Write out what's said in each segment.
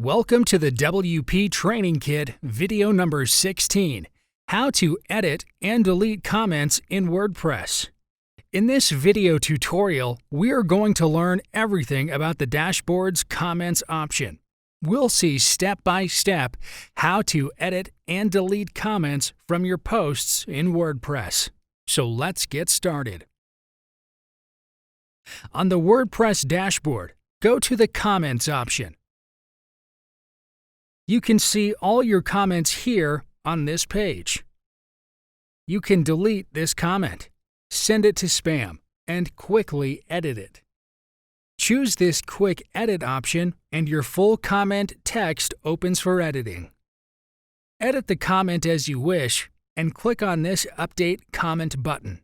Welcome to the WP Training Kit video number 16, How to Edit and Delete Comments in WordPress. In this video tutorial, we are going to learn everything about the dashboard's comments option. We'll see step by step how to edit and delete comments from your posts in WordPress. So let's get started. On the WordPress dashboard, go to the Comments option. You can see all your comments here on this page. You can delete this comment, send it to spam, and quickly edit it. Choose this Quick Edit option and your full comment text opens for editing. Edit the comment as you wish and click on this Update Comment button.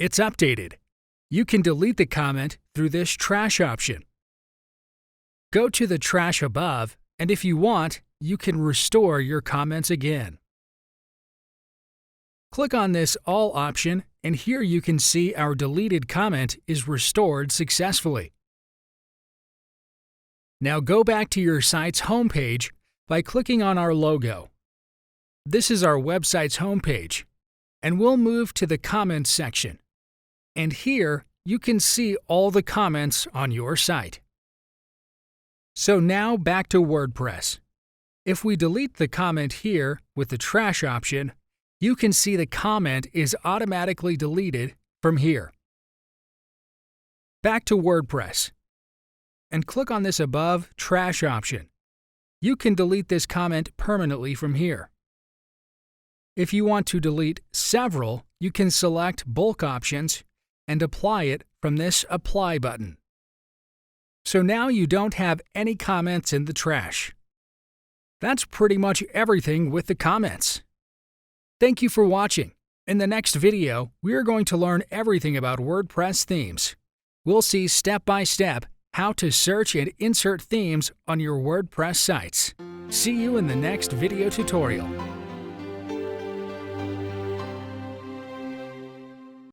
It's updated. You can delete the comment through this Trash option. Go to the trash above, and if you want, you can restore your comments again. Click on this All option, and here you can see our deleted comment is restored successfully. Now go back to your site's homepage by clicking on our logo. This is our website's homepage, and we'll move to the Comments section. And here you can see all the comments on your site. So now back to WordPress. If we delete the comment here with the Trash option, you can see the comment is automatically deleted from here. Back to WordPress, and click on this above Trash option. You can delete this comment permanently from here. If you want to delete several, you can select Bulk Options and apply it from this Apply button. So now you don't have any comments in the trash. That's pretty much everything with the comments. Thank you for watching. In the next video, we are going to learn everything about WordPress themes. We'll see step by step how to search and insert themes on your WordPress sites. See you in the next video tutorial.